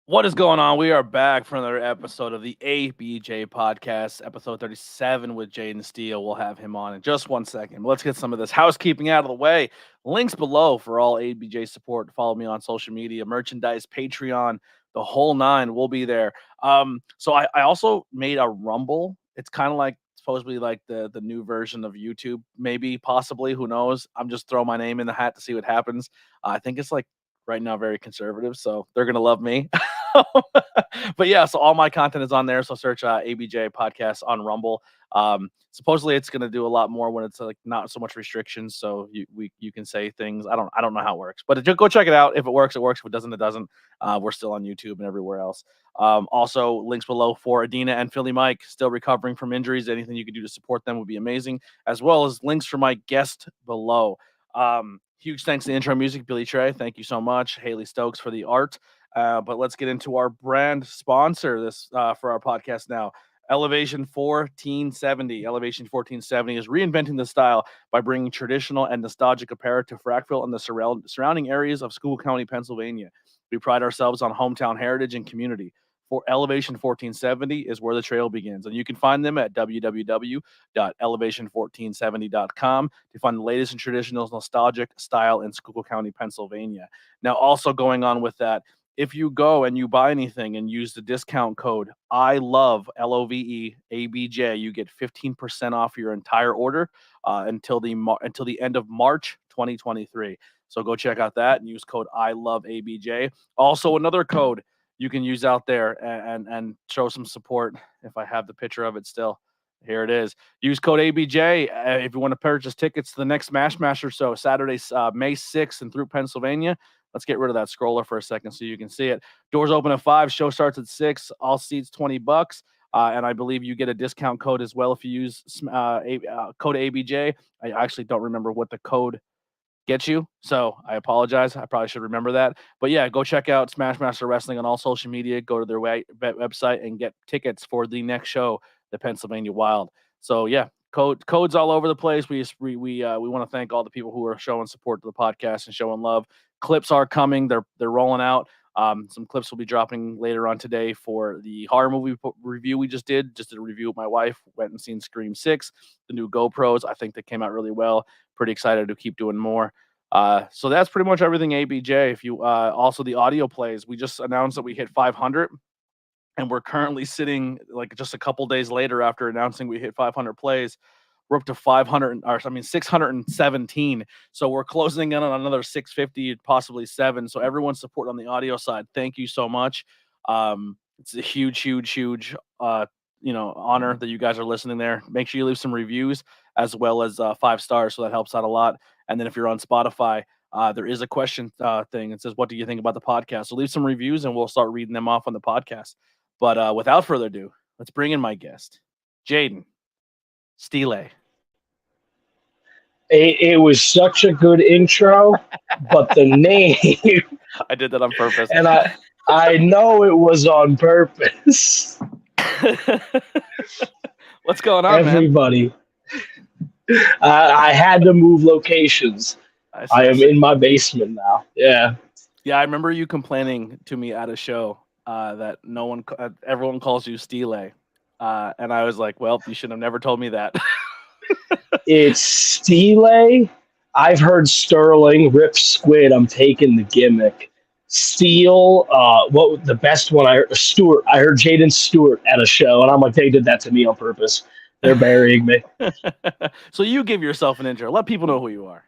What is going on? We are back for another episode of the ABJ Podcast, episode 37 with Jayden Steele. We'll have him on in just 1 second. Let's get some of this housekeeping out of the way. Links below for all ABJ support. Follow me on social media, merchandise, Patreon, the whole nine. We'll be there. So I also made a Rumble. It's kind of like supposedly like the new version of YouTube, maybe, possibly. Who knows? I'm just throwing my name in the hat to see what happens. I think it's like right now very conservative, so they're gonna love me. But yeah, so all my content is on there. So search ABJ Podcast on Rumble. Supposedly it's going to do a lot more when it's like not so much restrictions. So you can say things. I don't know how it works, but go check it out. If it works, it works. If it doesn't, it doesn't. We're still on YouTube and everywhere else. Also, links below for Adena and Philly Mike, still recovering from injuries. Anything you could do to support them would be amazing, as well as links for my guest below. Huge thanks to the intro music, Billy Trey. Thank you so much. Haley Stokes for the art. But let's get into our brand sponsor this for our podcast now. Elevation 1470. Elevation 1470 is reinventing the style by bringing traditional and nostalgic apparel to Frackville and the surrounding areas of Schuylkill County, Pennsylvania. We pride ourselves on hometown heritage and community. For Elevation 1470 is where the trail begins, and you can find them at www.elevation1470.com to find the latest in traditional nostalgic style in Schuylkill County, Pennsylvania. Now, also going on with that, if you go and you buy anything and use the discount code I love LOVE ABJ, you get 15% off your entire order until the end of March 2023. So go check out that and use code I love ABJ. Also, another code you can use out there and show some support. If I have the picture of it still, here it is. Use code ABJ if you want to purchase tickets to the next Smash Master show, Saturday, May 6th, and through Pennsylvania. Let's get rid of that scroller for a second so you can see it. Doors open at 5. Show starts at 6. All seats $20. And I believe you get a discount code as well if you use code ABJ. I actually don't remember what the code gets you, so I apologize. I probably should remember that. But yeah, go check out Smash Master Wrestling on all social media. Go to their website and get tickets for the next show, the Pennsylvania Wild. So yeah, codes all over the place. We want to thank all the people who are showing support to the podcast and showing love. Clips are coming. They're rolling out. Some clips will be dropping later on today for the horror movie review we just did. Just did a review with my wife. Went and seen Scream 6, the new GoPros. I think they came out really well. Pretty excited to keep doing more. So that's pretty much everything ABJ. If you also the audio plays, we just announced that we hit 500, and we're currently sitting like just a couple days later after announcing we hit 500 plays. We're up to 617. So we're closing in on another 650, possibly 7. So everyone's support on the audio side, thank you so much. It's a huge honor that you guys are listening there. Make sure you leave some reviews as well as 5 stars, so that helps out a lot. And then if you're on Spotify, there is a question thing. It says, what do you think about the podcast? So leave some reviews and we'll start reading them off on the podcast. But without further ado, let's bring in my guest, Jayden Stehle. It was such a good intro, but the name. I did that on purpose. And I know it was on purpose. What's going on, Everybody. I had to move locations. I am in my basement now. Yeah. Yeah, I remember you complaining to me at a show that everyone calls you Stehle. And I was like, well, you should have never told me that. It's Steele. I've heard Sterling, Rip Squid. I'm taking the gimmick. Steele. What the best one I heard? Stewart. I heard Jayden Stewart at a show, and I'm like, they did that to me on purpose. They're burying me. So you give yourself an intro. Let people know who you are.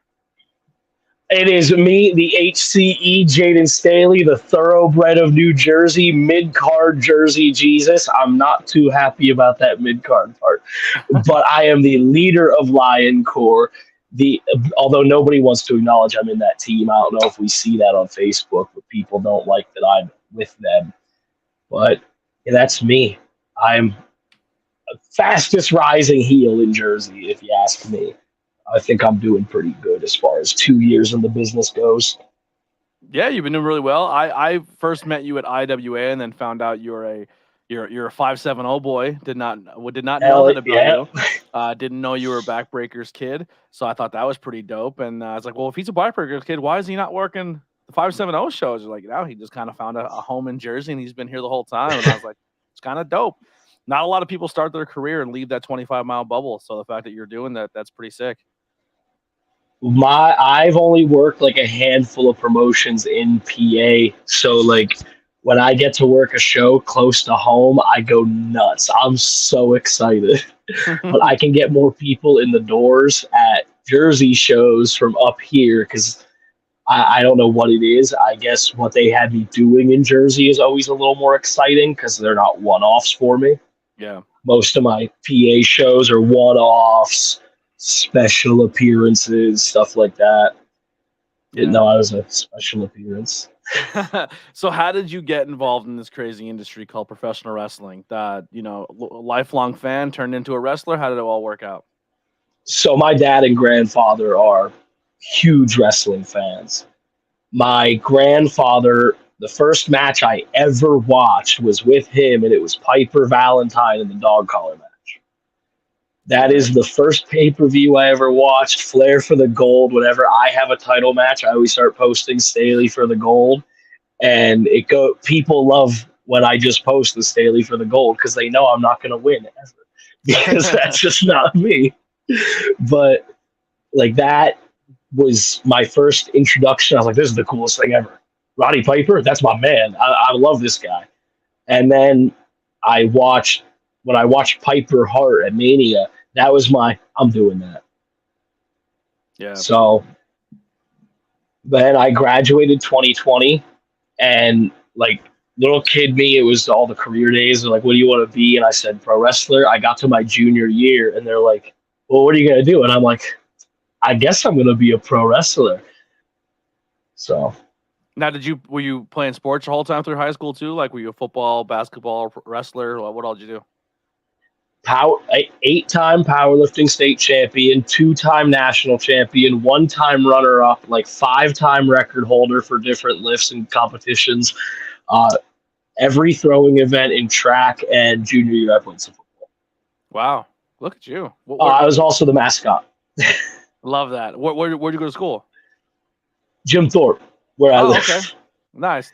It is me, the HCE Jayden Stehle, the thoroughbred of New Jersey, mid-card Jersey Jesus. I'm not too happy about that mid-card part. But I am the leader of Lion Corps. Although nobody wants to acknowledge I'm in that team. I don't know if we see that on Facebook, but people don't like that I'm with them. But yeah, that's me. I'm the fastest rising heel in Jersey, if you ask me. I think I'm doing pretty good as far as 2 years in the business goes. Yeah, you've been doing really well. I first met you at IWA and then found out you're a 570 boy. Did not know that about you. Didn't know you were a Backbreakers kid. So I thought that was pretty dope. And I was like, well, if he's a Backbreakers kid, why is he not working the 570 shows are like, now he just kind of found a home in Jersey and he's been here the whole time. And I was like, it's kind of dope. Not a lot of people start their career and leave that 25-mile bubble. So the fact that you're doing that, that's pretty sick. I've only worked like a handful of promotions in PA, so like when I get to work a show close to home, I go nuts. I'm so excited. But I can get more people in the doors at Jersey shows from up here because I don't know what it is. I guess what they had me doing in Jersey is always a little more exciting because they're not one-offs for me. Yeah. Most of my PA shows are one-offs, special appearances, stuff like that. Didn't know I was a special appearance. So how did you get involved in this crazy industry called professional wrestling? That, lifelong fan turned into a wrestler? How did it all work out? So my dad and grandfather are huge wrestling fans. My grandfather, the first match I ever watched was with him, and it was Piper Valentine in the dog collar match. That is the first pay-per-view I ever watched. Flair for the gold. Whenever I have a title match, I always start posting Stehle for the gold. And people love when I just post the Stehle for the gold because they know I'm not going to win ever because that's just not me. But like that was my first introduction. I was like, this is the coolest thing ever. Roddy Piper, that's my man. I love this guy. And then when I watched Piper Hart at Mania, that was I'm doing that. Yeah. So then I graduated 2020, and like little kid me, it was all the career days. They're like, what do you want to be? And I said, pro wrestler. I got to my junior year, and they're like, well, what are you going to do? And I'm like, I guess I'm going to be a pro wrestler. So. Now, were you playing sports the whole time through high school too? Like, were you a football, basketball, wrestler? What all did you do? 8-time powerlifting state champion, 2-time national champion, 1-time runner-up, like 5-time record holder for different lifts and competitions. Every throwing event in track, and junior year I played some football. Wow, look at you! I was also the mascot. Love that. Where'd you go to school? Jim Thorpe, where I live. Okay, nice.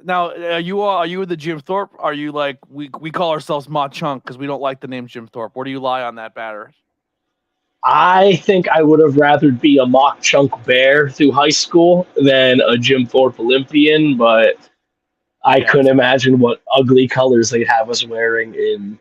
Now, are you the Jim Thorpe? Are you like we call ourselves Ma Chunk because we don't like the name Jim Thorpe? Where do you lie on that batter? I think I would have rather be a Mock Chunk Bear through high school than a Jim Thorpe Olympian, but I couldn't imagine what ugly colors they'd have us wearing in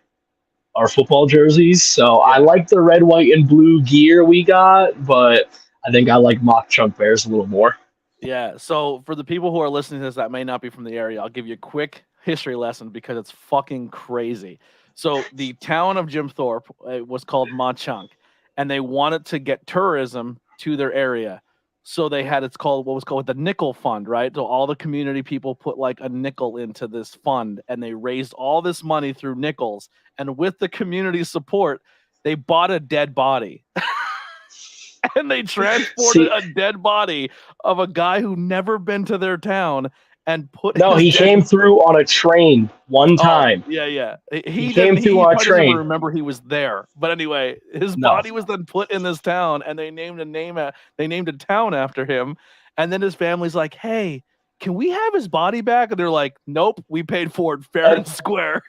our football jerseys. So I like the red, white, and blue gear we got, but I think I like Mock Chunk Bears a little more. Yeah, so for the people who are listening to this that may not be from the area, I'll give you a quick history lesson because it's fucking crazy. So the town of Jim Thorpe was called Ma-Chunk, and they wanted to get tourism to their area. So they had what was called the Nickel Fund, right? So all the community people put like a nickel into this fund, and they raised all this money through nickels. And with the community support, they bought a dead body. And they transported a dead body of a guy who never been to their town and put. No, he came through on a train one time. Yeah. He came through on a train. Doesn't even remember he was there. But anyway, his body was then put in this town, and they named a town after him. And then his family's like, "Hey, can we have his body back?" And they're like, "Nope, we paid for it fair and square."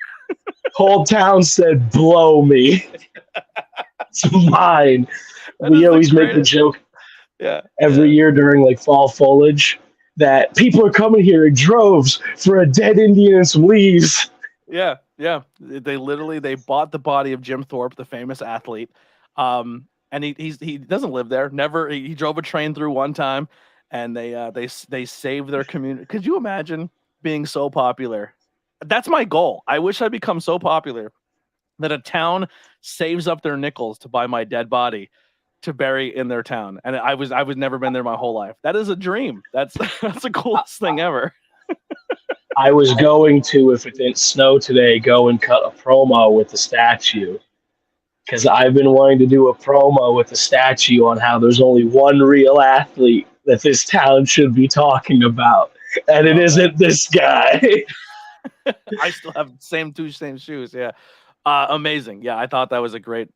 Whole town said, "Blow me. It's mine." We always make the joke every year during like fall foliage that people are coming here in droves for a dead Indian and some leaves. Yeah. They bought the body of Jim Thorpe, the famous athlete. And he doesn't live there. Never. He drove a train through one time, and they saved their community. Could you imagine being so popular? That's my goal. I wish I'd become so popular that a town saves up their nickels to buy my dead body to bury in their town. And I was never been there my whole life. That is a dream. That's the coolest thing ever. I was going to, if it didn't snow today, go and cut a promo with the statue. Because I've been wanting to do a promo with the statue on how there's only one real athlete that this town should be talking about. And it isn't this guy. I still have same shoes. Yeah. Amazing. Yeah, I thought that was a great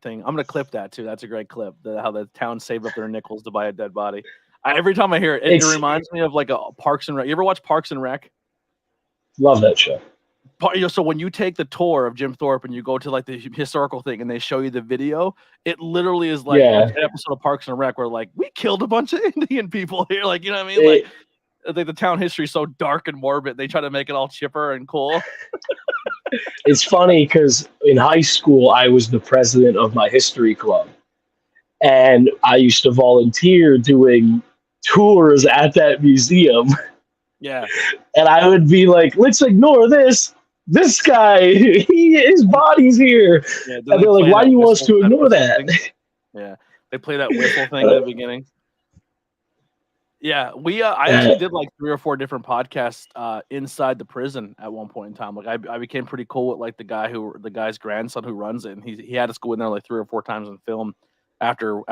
thing. I'm gonna clip that too. That's a great clip. How the town saved up their nickels to buy a dead body. Every time I hear it, it reminds me of like a Parks and Rec. You ever watch Parks and Rec? Love that show. So when you take the tour of Jim Thorpe and you go to like the historical thing and they show you the video, it literally is like an episode of Parks and Rec where like we killed a bunch of Indian people here. Like, you know what I mean? Like the town history is so dark and morbid. They try to make it all chipper and cool. It's funny because in high school, I was the president of my history club. And I used to volunteer doing tours at that museum. Yeah. And I would be like, let's ignore this. This guy, his body's here. Yeah, and they're like, why do you want us to ignore that? Yeah. They play that whistle thing at the beginning. Yeah, I actually did like 3 or 4 different podcasts inside the prison at one point in time. Like I became pretty cool with like the guy's grandson who runs it, and he had us go in there like 3 or 4 times and film after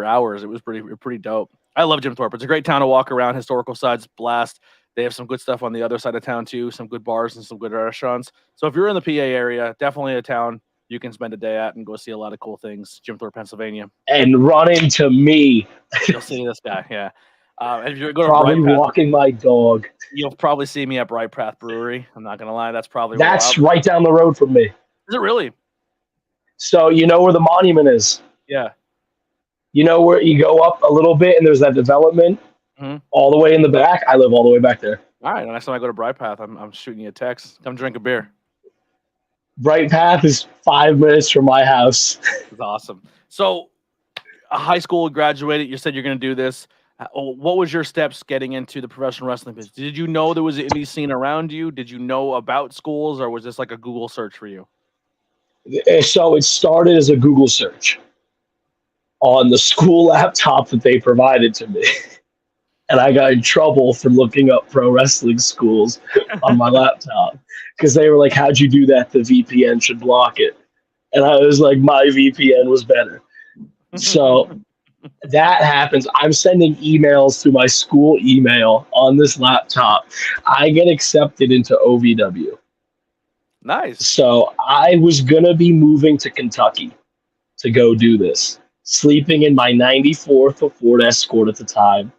hours. It was pretty dope. I love Jim Thorpe. It's a great town to walk around. Historical side's blast. They have some good stuff on the other side of town too. Some good bars and some good restaurants. So if you're in the PA area, definitely a town you can spend a day at and go see a lot of cool things. Jim Thorpe, Pennsylvania. And run into me. You'll see this guy, yeah. And if you're going probably to walking my dog. You'll probably see me at Bright Path Brewery. I'm not gonna lie, that's right down the road from me. Is it really? So you know where the monument is? Yeah. You know where you go up a little bit and there's that development all the way in the back? I live all the way back there. All right. Next time I go to Bright Path, I'm shooting you a text. Come drink a beer. Bright Path is 5 minutes from my house. That's awesome. So, a high school graduated. You said you're going to do this. What was your steps getting into the professional wrestling business? Did you know there was an indie scene around you? Did you know about schools, or was this like a Google search for you? So it started as a Google search on the school laptop that they provided to me. And I got in trouble for looking up pro wrestling schools on my laptop because they were like, how'd you do that? The VPN should block it. And I was like, my VPN was better. So that happens. I'm sending emails to my school email on this laptop. I get accepted into OVW. Nice. So I was going to be moving to Kentucky to go do this, sleeping in my 94th Ford Escort at the time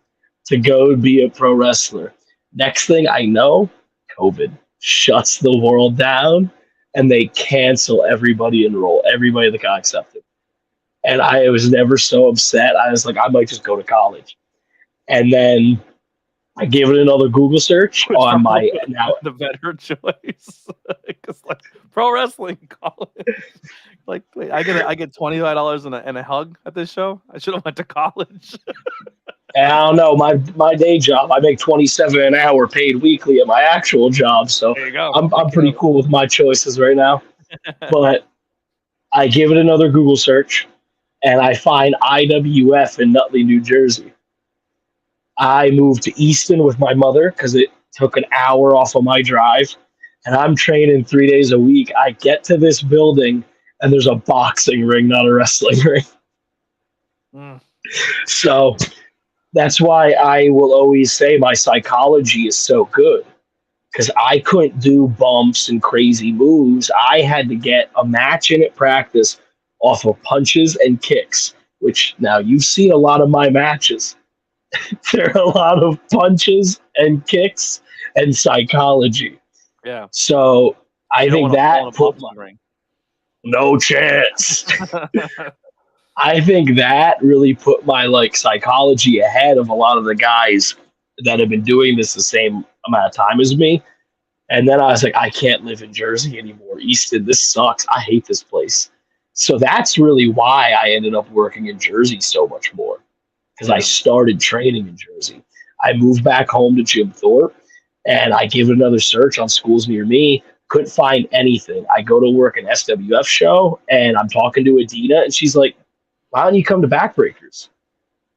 to go be a pro wrestler. Next thing I know, COVID shuts the world down and they cancel everybody everybody that got accepted. And I was never so upset. I was like, I might just go to college. And then I gave it another Google search on my now the better choice because like pro wrestling college. Like, wait, I get $25 and a hug at this show. I should have went to college. I don't know, my day job. I make $27 an hour paid weekly at my actual job, so there you go. I'm pretty cool with my choices right now. But I give it another Google search, and I find IWF in Nutley, New Jersey. I moved to Easton with my mother because it took an hour off of my drive, and I'm training 3 days a week. I get to this building, and there's a boxing ring, not a wrestling ring. So that's why I will always say my psychology is so good, because I couldn't do bumps and crazy moves. I had to get a match in at practice off of punches and kicks, which now you've seen a lot of my matches. There are a lot of punches and kicks and psychology. Yeah. So I think that put no chance. I think that really put my psychology ahead of a lot of the guys that have been doing this the same amount of time as me. And then I was like, I can't live in Jersey anymore. Easton, this sucks. I hate this place. So that's really why I ended up working in Jersey so much more. Because I started training in Jersey. I moved back home to Jim Thorpe, and I gave it another search on schools near me. Couldn't find anything. I go to work an SWF show, and I'm talking to Adena, and she's like, why don't you come to Backbreakers?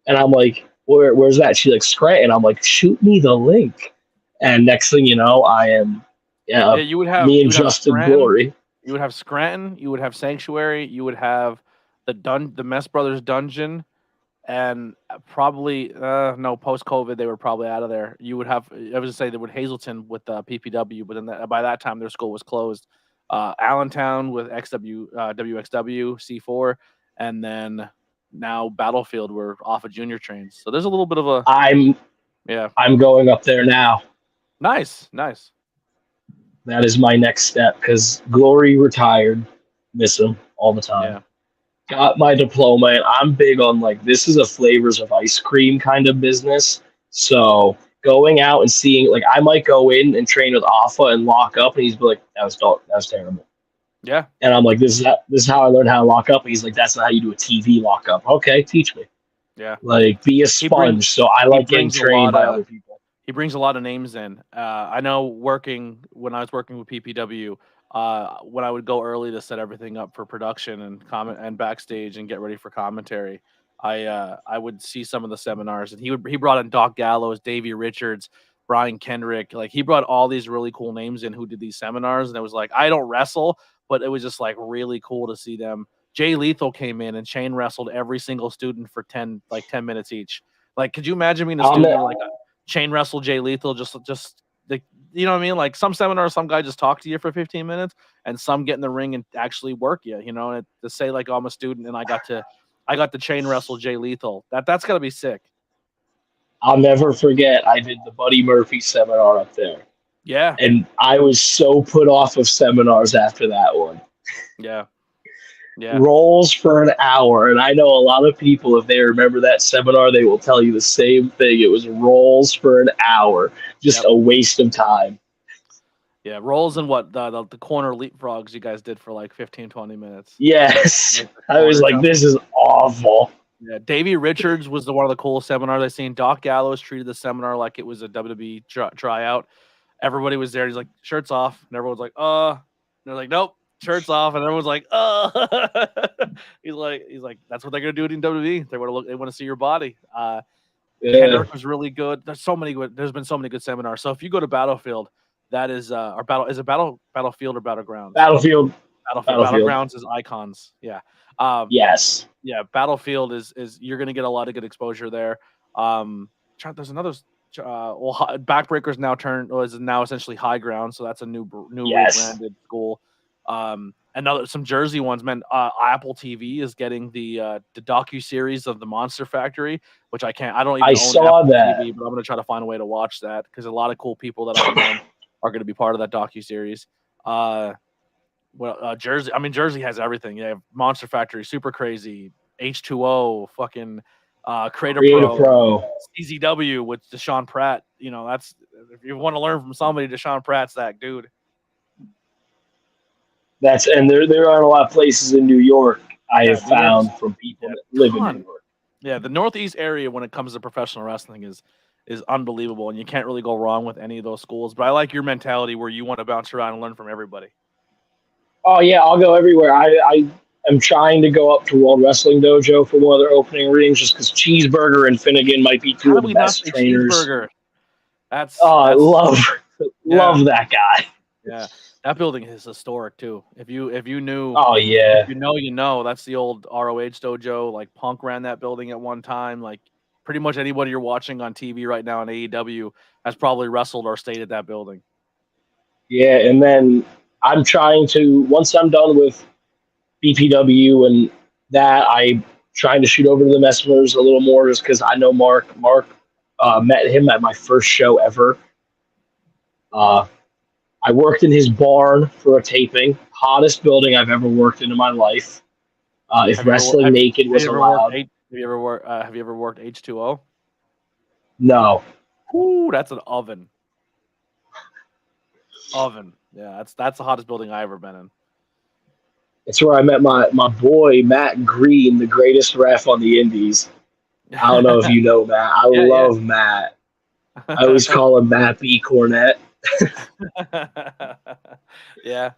And I'm like, where's that? She's like, Scranton. I'm like, shoot me the link. And next thing you know, I am you would have me and Justin Glory. You would have Scranton. You would have Sanctuary. You would have the Mess Brothers Dungeon. And probably post-COVID they were probably out of there. You would have, I was to say, there would Hazleton with PPW, but then by that time their school was closed. Allentown with WXW C4, and then now Battlefield were off of junior trains. So there's a little bit of a I'm going up there now. Nice. That is my next step because Glory retired. Miss him all the time. Yeah. Got my diploma, and I'm big on like this is a flavors of ice cream kind of business. So going out and seeing, like, I might go in and train with Alpha and lock up, and he's like, "That was terrible." Yeah. And I'm like, "This is how I learned how to lock up." And he's like, "That's not how you do a TV lockup." Okay, teach me. Yeah. Like, be a sponge. So I like getting trained by other people. He brings a lot of names in. I know when I was working with PPW, when I would go early to set everything up for production and comment and backstage and get ready for commentary, I would see some of the seminars, and he brought in Doc Gallows, Davey Richards, Brian Kendrick. Like, he brought all these really cool names in who did these seminars, and it was like, I don't wrestle, but it was just like really cool to see them. Jay Lethal came in and chain wrestled every single student for 10 minutes each. Like, could you imagine being a student like a chain wrestle Jay Lethal, just like, you know what I mean? Like, some seminars, some guy just talk to you for 15 minutes, and some get in the ring and actually work you, you know, and to say like, I'm a student and I got to chain wrestle Jay Lethal. That's gotta be sick. I'll never forget, I did the Buddy Murphy seminar up there. Yeah. And I was so put off of seminars after that one. Yeah. Rolls for an hour. And I know a lot of people, if they remember that seminar, they will tell you the same thing. It was rolls for an hour. Just a waste of time. Yeah, rolls and what the corner leapfrogs you guys did for like 15, 20 minutes. Yes. I was like, this is awful. Yeah, Davey Richards was one of the coolest seminars I've seen. Doc Gallows treated the seminar like it was a WWE tryout. Everybody was there. He's like, shirts off. And everyone's like, And they're like, nope, shirts off. And everyone's like, He's like, that's what they're gonna do in WWE. They want to see your body. Kendrick was really good. There's been so many good seminars. So if you go to Battlefield, that is Battlefield or Battlegrounds? Battlefield. Battlegrounds is Icons. Yeah. Yes. Yeah, Battlefield is you're going to get a lot of good exposure there. There's another Backbreakers is now essentially High Ground, so that's a new rebranded school. Some Jersey ones, man. Apple TV is getting the docu-series of the Monster Factory, which I don't even own saw Apple that. TV, but I'm going to try to find a way to watch that because a lot of cool people that I know are going to be part of that docu-series. Jersey has everything. You have Monster Factory, Super Crazy, H2O, fucking Creator Pro, CZW with Deshaun Pratt. You know, that's if you want to learn from somebody, Deshaun Pratt's that dude. And there aren't a lot of places in New York I have found from people that live in New York. Yeah, the Northeast area when it comes to professional wrestling is unbelievable, and you can't really go wrong with any of those schools. But I like your mentality where you want to bounce around and learn from everybody. Oh, yeah, I'll go everywhere. I am trying to go up to World Wrestling Dojo for one of their opening rings just because Cheeseburger and Finnegan might be two of the best trainers. Cheeseburger? I love that guy. Yeah, that building is historic, too. If you knew... Oh, yeah. If you know. That's the old ROH dojo. Like, Punk ran that building at one time. Like, pretty much anybody you're watching on TV right now on AEW has probably wrestled or stayed at that building. Yeah, and then... I'm trying to, once I'm done with BPW and that, I'm trying to shoot over to the Messengers a little more just because I know Mark. Mark met him at my first show ever. I worked in his barn for a taping. Hottest building I've ever worked in my life. If wrestling naked was allowed. Have you ever worked H2O? No. Ooh, that's an oven. Yeah, that's the hottest building I ever been in. It's where I met my boy Matt Green, the greatest ref on the Indies. I don't know if you know Matt. I love Matt. I always call him Matt B. Cornette. Yeah.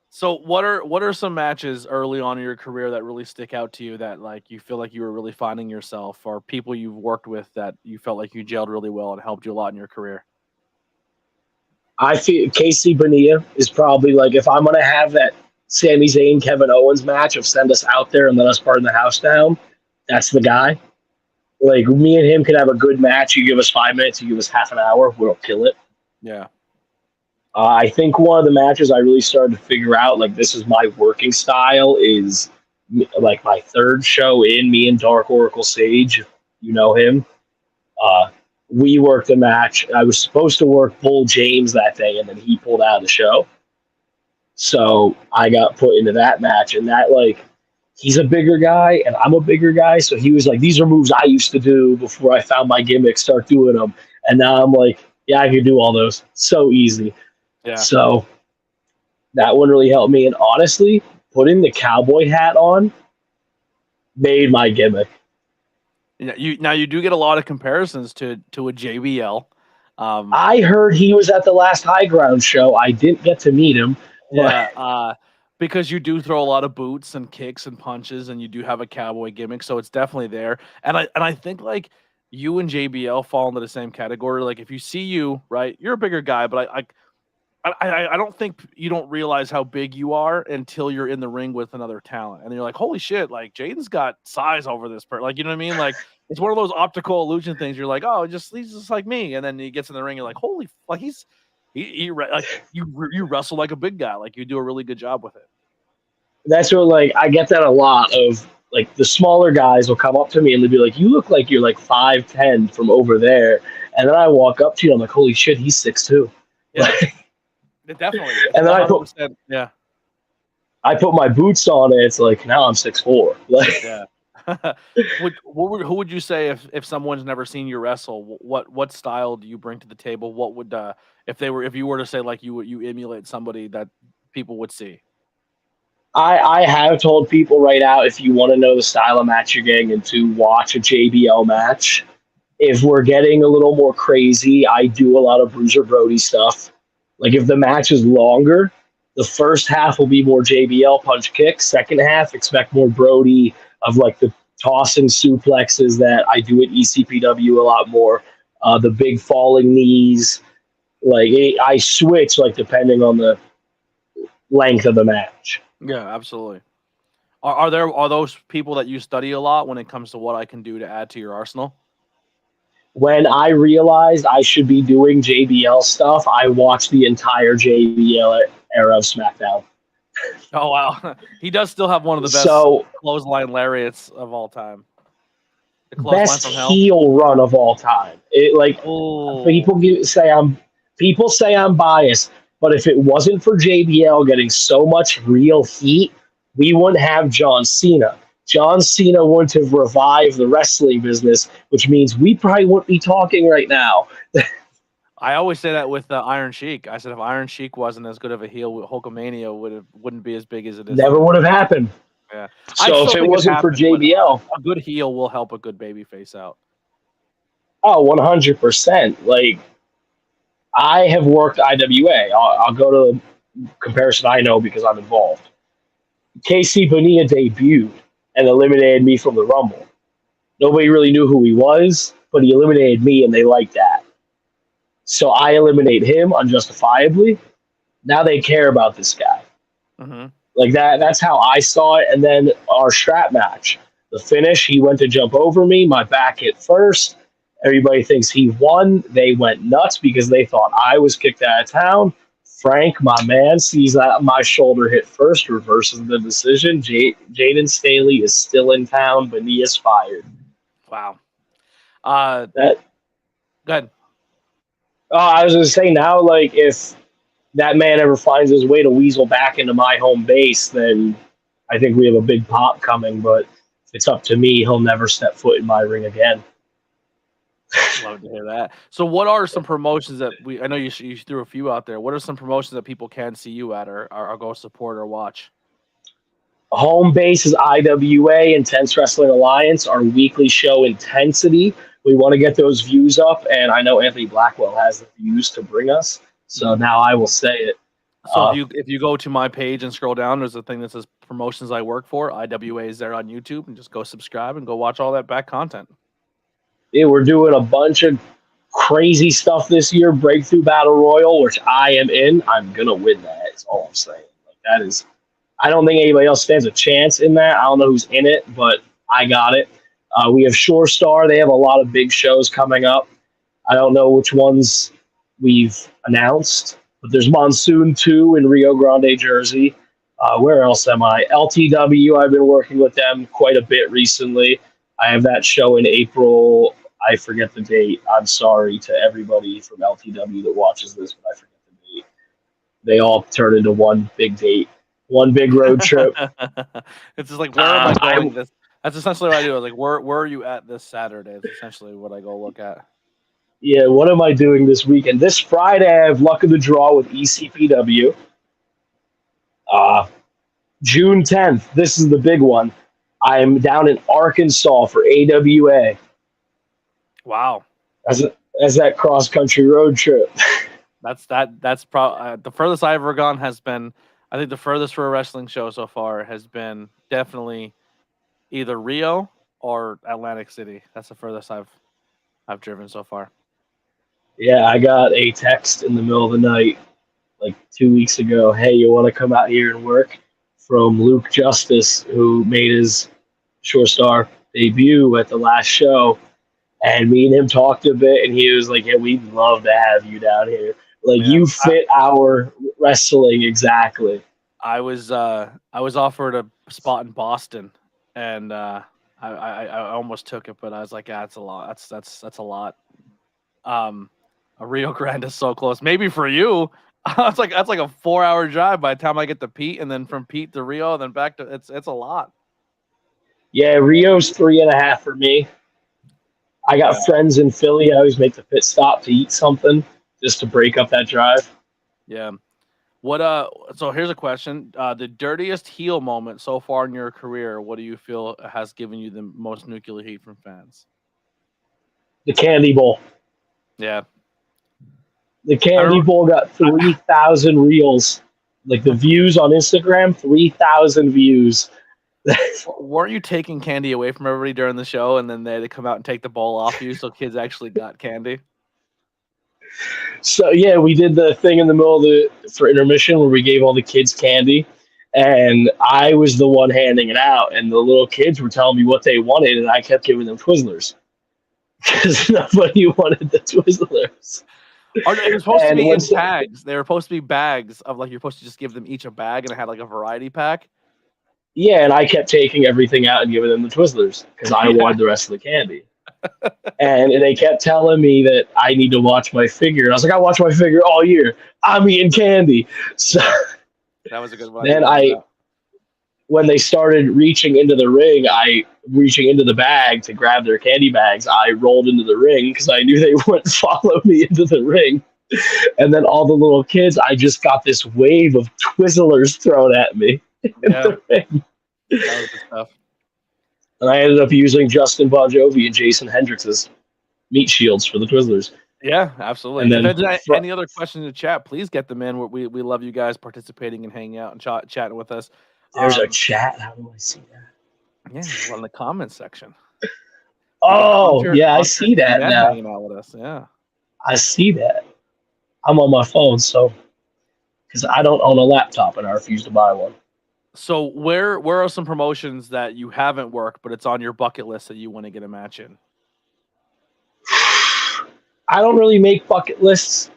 So what are some matches early on in your career that really stick out to you that like you feel like you were really finding yourself, or people you've worked with that you felt like you gelled really well and helped you a lot in your career? I feel Casey Bonilla is probably like, if I'm going to have that Sami Zayn, Kevin Owens match of send us out there and let us burn the house down, that's the guy. Like, me and him could have a good match. You give us 5 minutes, you give us half an hour, we'll kill it. Yeah. I think one of the matches I really started to figure out, like, this is my working style, is like my third show in, me and Dark Oracle Sage, you know him. Uh, we worked a match. I was supposed to work Bull James that day, and then he pulled out of the show. So I got put into that match, and that, like, he's a bigger guy, and I'm a bigger guy. So he was like, these are moves I used to do before I found my gimmick, start doing them. And now I'm like, yeah, I can do all those. So easy. Yeah. So that one really helped me. And honestly, putting the cowboy hat on made my gimmick. Yeah, you do get a lot of comparisons to a JBL. I heard he was at the last High Ground show. I didn't get to meet him. Yeah, because you do throw a lot of boots and kicks and punches, and you do have a cowboy gimmick, so it's definitely there. And I think like you and JBL fall into the same category. Like if you see you, right, you're a bigger guy, but I don't think you don't realize how big you are until you're in the ring with another talent, and you're like, holy shit, like Jayden's got size over this person. Like, you know what I mean? Like it's one of those optical illusion things. You're like, oh, he's just like me, and then he gets in the ring, you're like, holy, like like you wrestle like a big guy. Like you do a really good job with it. That's what, like, I get that a lot of, like, the smaller guys will come up to me and they'll be like, you look like you're like 5'10" from over there. And then I walk up to you, I'm like, holy shit, he's 6'2". Yeah. It definitely. And then I put my boots on it. It's like, now I'm 6'4". Like, yeah. Who would you say if someone's never seen you wrestle? What style do you bring to the table? What would if you were to say like you emulate somebody that people would see? I have told people right out, if you want to know the style of match you're getting into, watch a JBL match. If we're getting a little more crazy, I do a lot of Bruiser Brody stuff. Like if the match is longer, the first half will be more JBL punch kicks. Second half, expect more Brody of like the tossing suplexes that I do at ECPW a lot more. The big falling knees. Like I switch like depending on the length of the match. Yeah, absolutely. Are those people that you study a lot when it comes to what I can do to add to your arsenal? When I realized I should be doing JBL stuff, I watched the entire JBL era of SmackDown. Oh, wow. He does still have one of the best clothesline lariats of all time. The best heel run of all time. People say I'm biased, but if it wasn't for JBL getting so much real heat, we wouldn't have John Cena. John Cena wouldn't have revived the wrestling business, which means we probably wouldn't be talking right now. I always say that with Iron Sheik. I said if Iron Sheik wasn't as good of a heel, Hulkamania wouldn't be as big as it is. Never would have happened. Yeah. So if it wasn't for JBL, a good heel will help a good baby face out. Oh, 100%. Like, I have worked IWA. I'll go to the comparison I know because I'm involved. KC Bonilla debuted and eliminated me from the Rumble. Nobody really knew who he was, but he eliminated me, and they liked that. So I eliminate him unjustifiably. Now they care about this guy. Mm-hmm. Like that's how I saw it. And then our strap match, the finish, he went to jump over me. My back hit first. Everybody thinks he won. They went nuts because they thought I was kicked out of town. Frank, my man, sees that my shoulder hit first, reverses the decision. Jayden Stehle is still in town, but he is fired. Wow. Go ahead. I was going to say now, like, if that man ever finds his way to weasel back into my home base, then I think we have a big pop coming. But if it's up to me, he'll never step foot in my ring again. Love to hear that. So what are some promotions that I know you threw a few out there. What are some promotions that people can see you at or go support or watch? Home base is IWA, Intense Wrestling Alliance, our weekly show Intensity. We want to get those views up, and I know Anthony Blackwell has the views to bring us. So now I will say it. So if you go to my page and scroll down, there's a thing that says promotions I work for. IWA is there on YouTube, and just go subscribe and go watch all that back content. Yeah, we're doing a bunch of crazy stuff this year. Breakthrough Battle Royal, which I am in. I'm gonna win that. Is all I'm saying. Like, that is. I don't think anybody else stands a chance in that. I don't know who's in it, but I got it. We have Shore Star. They have a lot of big shows coming up. I don't know which ones we've announced, but there's Monsoon 2 in Rio Grande, Jersey. Where else am I? LTW, I've been working with them quite a bit recently. I have that show in April. I forget the date. I'm sorry to everybody from LTW that watches this, but I forget the date. They all turn into one big date, one big road trip. It's just like, where am I going this? That's essentially what I do. I was like, where are you at this Saturday? That's essentially what I go look at. Yeah, what am I doing this weekend? This Friday, I have Luck of the Draw with ECPW. June 10th, this is the big one. I am down in Arkansas for AWA. Wow. As that cross-country road trip. That's probably the furthest I've ever gone has been, I think the furthest for a wrestling show so far has been definitely either Rio or Atlantic City. That's the furthest I've driven so far. Yeah, I got a text in the middle of the night like 2 weeks ago. Hey, you want to come out here and work? From Luke Justice, who made his Short Star debut at the last show. And me and him talked a bit, and he was like, yeah, we'd love to have you down here. Like, you fit our wrestling exactly. I was offered a spot in Boston, and I almost took it, but I was like, yeah, it's a lot. That's a lot. A Rio Grande is so close. Maybe for you, that's like a 4-hour drive by the time I get to Pete, and then from Pete to Rio, and then back to it's a lot. Yeah, Rio's 3.5 for me. I got friends in Philly. I always make the pit stop to eat something just to break up that drive. Yeah. What so here's a question. The dirtiest heel moment so far in your career, what do you feel has given you the most nuclear heat from fans? The Candy Bowl. Yeah. The Candy Bowl got 3,000 reels. Like the views on Instagram, 3,000 views. Weren't you taking candy away from everybody during the show, and then they had to come out and take the bowl off you so kids actually got candy? So yeah, we did the thing in the middle of for intermission where we gave all the kids candy, and I was the one handing it out, and the little kids were telling me what they wanted, and I kept giving them Twizzlers because nobody wanted the Twizzlers. They were supposed to be in bags. They were supposed to be bags of like you're supposed to just give them each a bag, and it had like a variety pack. Yeah, and I kept taking everything out and giving them the Twizzlers because I wanted the rest of the candy. And they kept telling me that I need to watch my figure. And I was like, I watch my figure all year. I'm eating candy. So that was a good one. Then when they started reaching into the bag to grab their candy bags, I rolled into the ring because I knew they wouldn't follow me into the ring. And then all the little kids, I just got this wave of Twizzlers thrown at me. Yeah. That was good stuff. And I ended up using Justin Bon Jovi and Jason Hendrix's meat shields for the Twizzlers. Yeah, absolutely. And if there's any other questions in the chat, please get them in. We love you guys participating and hanging out and chatting with us. There's a chat. How do I see that? Yeah, well, in the comments section. Oh, yeah, I see that now. Hanging out with us. Yeah, I see that. I'm on my phone, so because I don't own a laptop and I refuse to buy one. So where are some promotions that you haven't worked, but it's on your bucket list that you want to get a match in? I don't really make bucket lists.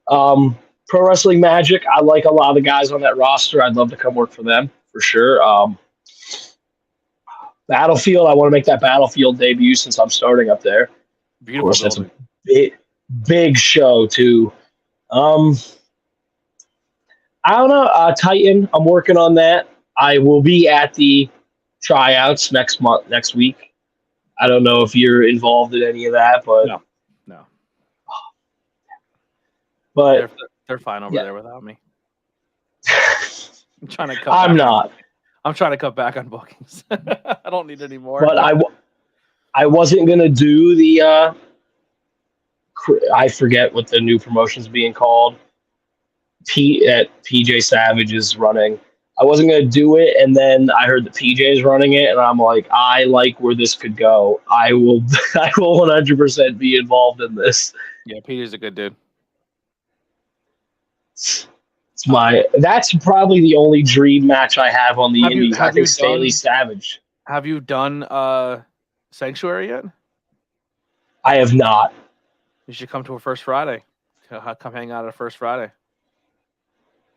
Pro Wrestling Magic, I like a lot of the guys on that roster. I'd love to come work for them, for sure. Battlefield, I want to make that Battlefield debut since I'm starting up there. Beautiful. Of course, that's a big show, too. I don't know. Titan, I'm working on that. I will be at the tryouts next week. I don't know if you're involved in any of that, but no. But they're fine over there without me. I'm trying to cut. I'm trying to cut back on bookings. I don't need any more. But I wasn't gonna do the. I forget what the new promotion's being called. PJ Savage is running. I wasn't going to do it, and then I heard that PJ is running it, and I'm like, I like where this could go. I will 100% be involved in this. Yeah, PJ's a good dude. That's probably the only dream match I have on the Indies. I think Stehle Savage. Have you done Sanctuary yet? I have not. You should come to a First Friday. Come hang out at a First Friday.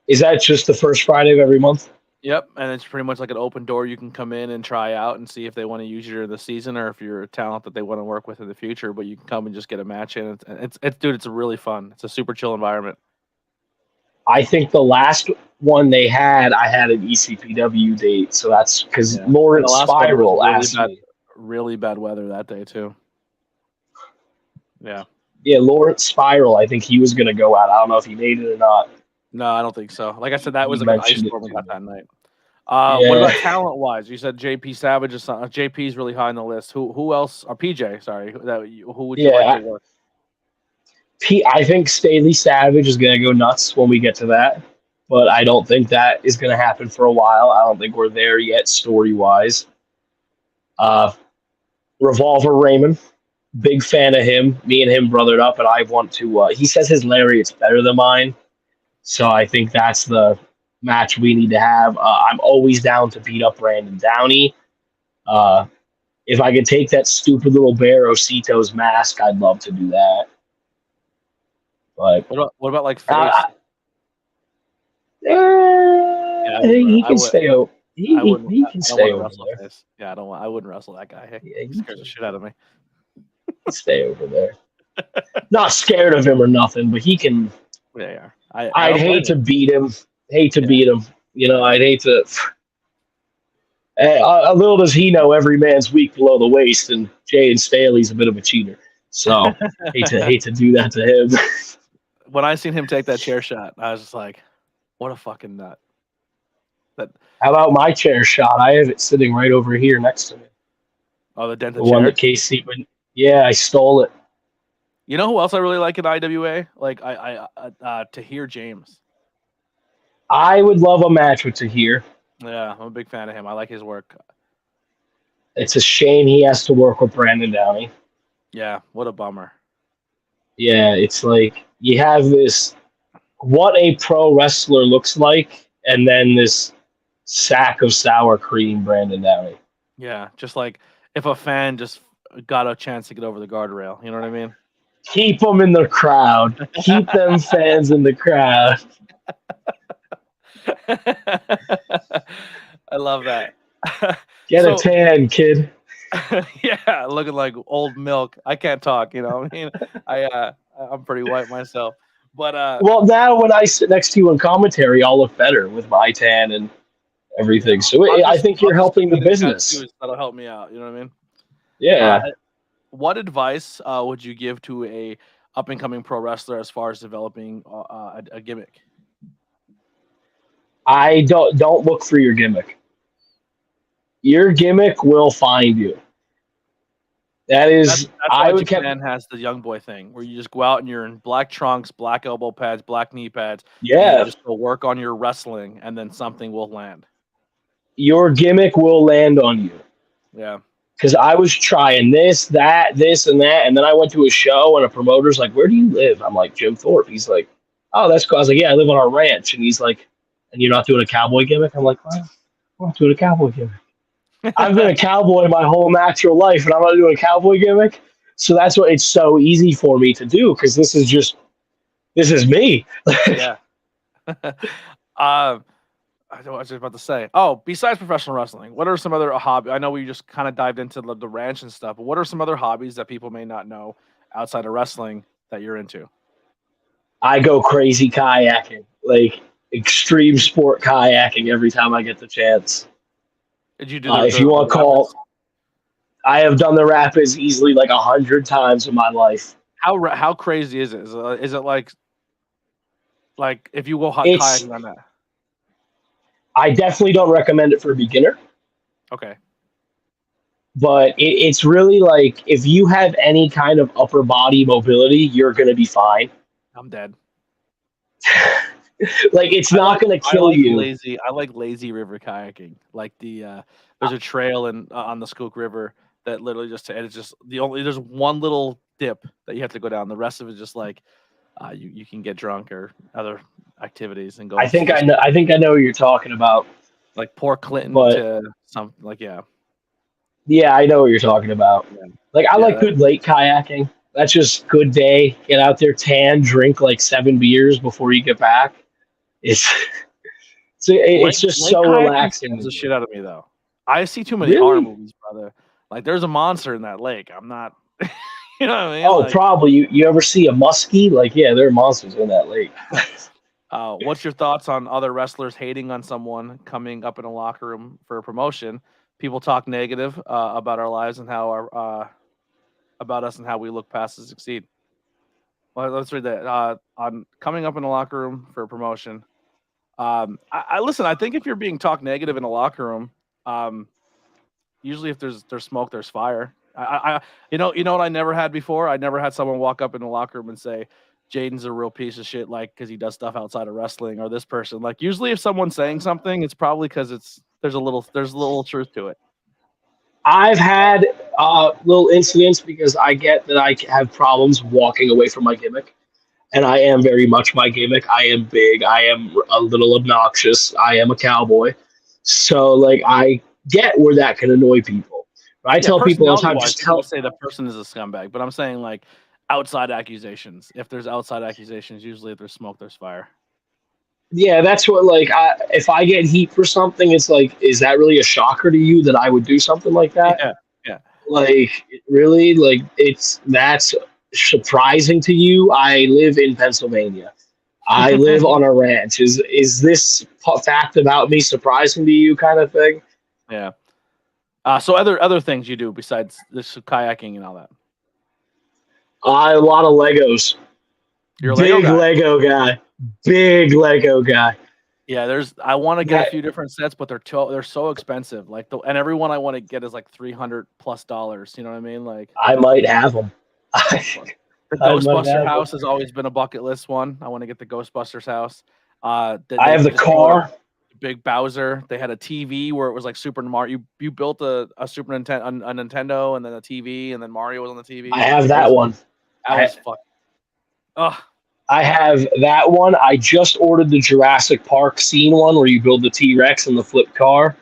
Is that just the first Friday of every month? Yep, and it's pretty much like an open door. You can come in and try out and see if they want to use you during the season or if you're a talent that they want to work with in the future. But you can come and just get a match in. It's dude, it's really fun. It's a super chill environment. I think the last one they had, I had an ECPW date, so that's because Lawrence Spiral asked me. Really bad weather that day too. Yeah. Yeah, Lawrence Spiral. I think he was going to go out. I don't know if he made it or not. No, I don't think so. Like I said, that was like an ice storm we got that night. Yeah. What about talent wise? You said JP Savage is something. JP's really high on the list. Who else? Or PJ? Sorry, who would you like to work? I think Staley Savage is going to go nuts when we get to that, but I don't think that is going to happen for a while. I don't think we're there yet story wise. Revolver Raymond, big fan of him. Me and him brothered up, and I want to. He says his lariat's better than mine, so I think that's the match we need to have. I'm always down to beat up Brandon Downey. If I could take that stupid little Bear Osito's mask, I'd love to do that. But what about like Face? He can stay over. He can stay over there. Face. Yeah, I wouldn't wrestle that guy. He scares the shit out of me. Stay over there. Not scared of him or nothing, but he can. Yeah. I'd hate to beat him. Beat him. You know, I'd hate to. A little does he know, every man's weak below the waist, and Jayden Stehle's a bit of a cheater. So hate to do that to him. When I seen him take that chair shot, I was just like, "What a fucking nut!" How about my chair shot? I have it sitting right over here next to me. Oh, the dented chair? The one that Casey went. Yeah, I stole it. You know who else I really like in IWA? Like Tahir James. I would love a match with Tahir. Yeah, I'm a big fan of him. I like his work. It's a shame he has to work with Brandon Downey. Yeah, what a bummer. Yeah, it's like you have this what a pro wrestler looks like, and then this sack of sour cream, Brandon Downey. Yeah, just like if a fan just got a chance to get over the guardrail. You know what I mean? Keep them in the crowd. Keep them fans in the crowd. I love that. Get a tan, kid. Yeah, looking like old milk. I can't talk, you know. I mean, I'm pretty white myself. But well, now when I sit next to you in commentary, I'll look better with my tan and everything. So I think you're helping the business. That'll help me out. You know what I mean? Yeah. What advice would you give to a up and coming pro wrestler as far as developing a gimmick? I don't look for your gimmick. Your gimmick will find you. That's why Japan has the young boy thing, where you just go out and you're in black trunks, black elbow pads, black knee pads. Yeah, you just go work on your wrestling, and then something will land. Your gimmick will land on you. Yeah. Because I was trying this, and that, and then I went to a show, and a promoter's like, "Where do you live?" I'm like, "Jim Thorpe." He's like, "Oh, that's cool." I was like, "Yeah, I live on a ranch," and he's like, "And you're not doing a cowboy gimmick?" I'm like, "Well, I'm not doing a cowboy gimmick. I've been a cowboy my whole natural life, and I'm not doing a cowboy gimmick." So that's what it's so easy for me to do, because this is me. Yeah. I was just about to say. Oh, besides professional wrestling, what are some other hobbies? I know we just kind of dived into the ranch and stuff, but what are some other hobbies that people may not know outside of wrestling that you're into? I go crazy kayaking, like extreme sport kayaking every time I get the chance. Did you do if you want to call, I have done the rapids easily like 100 times in my life. How crazy is it? Is it like if you go kayaking on that? I definitely don't recommend it for a beginner. Okay. But it's really like if you have any kind of upper body mobility, you're going to be fine. I'm dead. Like it's not going to kill you. I like lazy river kayaking. Like there's a trail on the Skook River that literally there's one little dip that you have to go down. The rest of it is just like you can get drunk or other activities and go. I think I know what you're talking about. Like Port Clinton to something like Yeah, I know what you're talking about. Yeah. Like I like good lake kayaking. That's just good day. Get out there, tan, drink like 7 beers before you get back. It's it's just Lake so kayaking relaxing. scares the shit out of me, though. I see too many horror Really? movies, brother. Like, there's a monster in that lake. I'm not, you know what I mean? Oh, Like, probably. You ever see a muskie? Like, yeah, there are monsters in that lake. what's your thoughts on other wrestlers hating on someone coming up in a locker room for a promotion? People talk negative about our lives and how about us and how we look past to succeed. Well, let's read that. On coming up in the locker room for a promotion. I listen. I think if you're being talked negative in a locker room, usually if there's smoke, there's fire. You know what I never had before. I never had someone walk up in the locker room and say, "Jayden's a real piece of shit," like because he does stuff outside of wrestling, or this person. Like usually, if someone's saying something, it's probably because there's a little truth to it. I've had little incidents because I get that I have problems walking away from my gimmick. And I am very much my gimmick. I am big. I am a little obnoxious. I am a cowboy. So, like, I get where that can annoy people. But I tell people all the time, just People tell. say the person is a scumbag, but I'm saying like outside accusations. If there's outside accusations, usually if there's smoke, there's fire. Yeah, that's what, like, if I get heat for something, it's like, is that really a shocker to you that I would do something like that? Yeah, yeah. Like, really? Like, that's surprising to you? I live in Pennsylvania. I live on a ranch. Is this fact about me surprising to you, kind of thing? Yeah. So other things you do besides this kayaking and all that. A lot of Legos. You're a Big Lego guy. Big Lego guy. Yeah, I want to get a few different sets, but they're so expensive. Like and every one I want to get is like $300+. You know what I mean? Like I might have them. the Ghostbuster house has always been a bucket list one. I want to get the Ghostbusters house. I have the car. Big Bowser. They had a TV where it was like Super Mario. You built a Super Nintendo, a Nintendo, and then a TV, and then Mario was on the TV. I have that one. That was fuck. Ugh. I have that one. I just ordered the Jurassic Park scene one where you build the T-Rex and the flip car.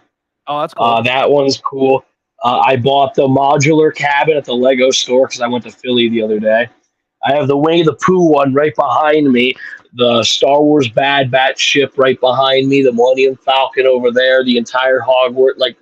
Oh, that's cool. That one's cool. I bought the modular cabin at the Lego store because I went to Philly the other day. I have the Winnie the Pooh one right behind me, the Star Wars Bad Batch ship right behind me, the Millennium Falcon over there, the entire Hogwarts. Like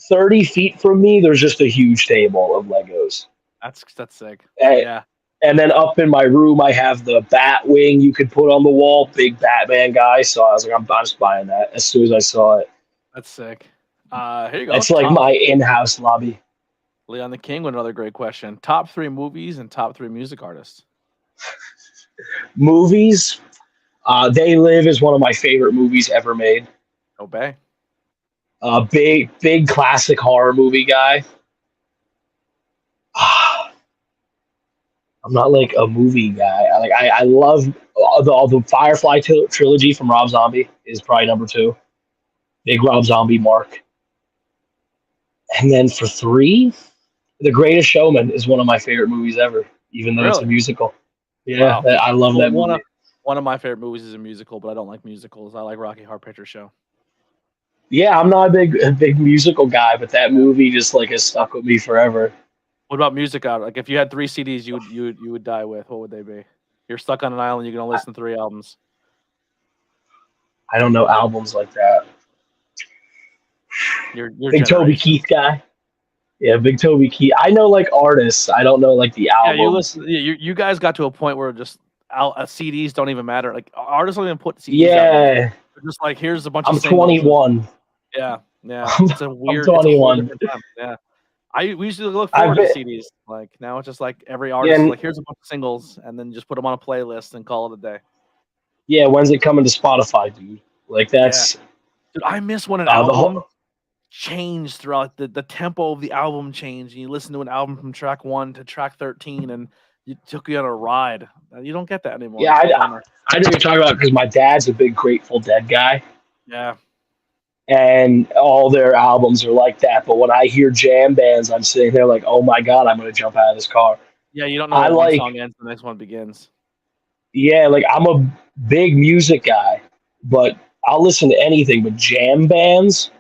30 feet from me, there's just a huge table of Legos. That's sick. Yeah. And then up in my room, I have the Batwing you could put on the wall, big Batman guy. So I was like, I'm just buying that as soon as I saw it. That's sick. Here you go. That's like my in-house lobby. Leon the King with another great question. Top 3 movies and top 3 music artists. Movies. They Live is one of my favorite movies ever made. Obey. Big classic horror movie guy. I'm not like a movie guy. I love the Firefly trilogy from Rob Zombie is probably number 2. Big Rob Zombie mark. And then for 3, The Greatest Showman is one of my favorite movies ever, even though it's a musical. Yeah, wow. I love that movie. One of my favorite movies is a musical, but I don't like musicals. I like Rocky Horror Picture Show. Yeah, I'm not a big musical guy, but that movie just like has stuck with me forever. What about music out? Like if you had 3 CDs you would die with, what would they be? You're stuck on an island, you're gonna listen to 3 albums. I don't know albums like that. You're big Toby Keith guy. Yeah, big Toby Keith. I know like artists. I don't know like the albums. Yeah, you listen. You guys got to a point where just CDs don't even matter. Like artists don't even put CDs. Yeah. They're just like here's a bunch of. I'm 21. Yeah. It's a weird. I'm 21. Yeah. We used to look forward to CDs. Like now it's just like every artist is like here's a bunch of singles and then just put them on a playlist and call it a day. Yeah, when's it coming to Spotify, dude? Like that's. Yeah. Dude, I miss when an album changed throughout the tempo of the album changed. And you listen to an album from track 1 to track 13 and it took you on a ride. You don't get that anymore. Yeah, I know what you're talking about because my dad's a big Grateful Dead guy. Yeah. And all their albums are like that. But when I hear jam bands, I'm sitting there like, oh my God, I'm going to jump out of this car. Yeah, you don't know when one song ends, the next one begins. Yeah, like I'm a big music guy, but I'll listen to anything. But jam bands,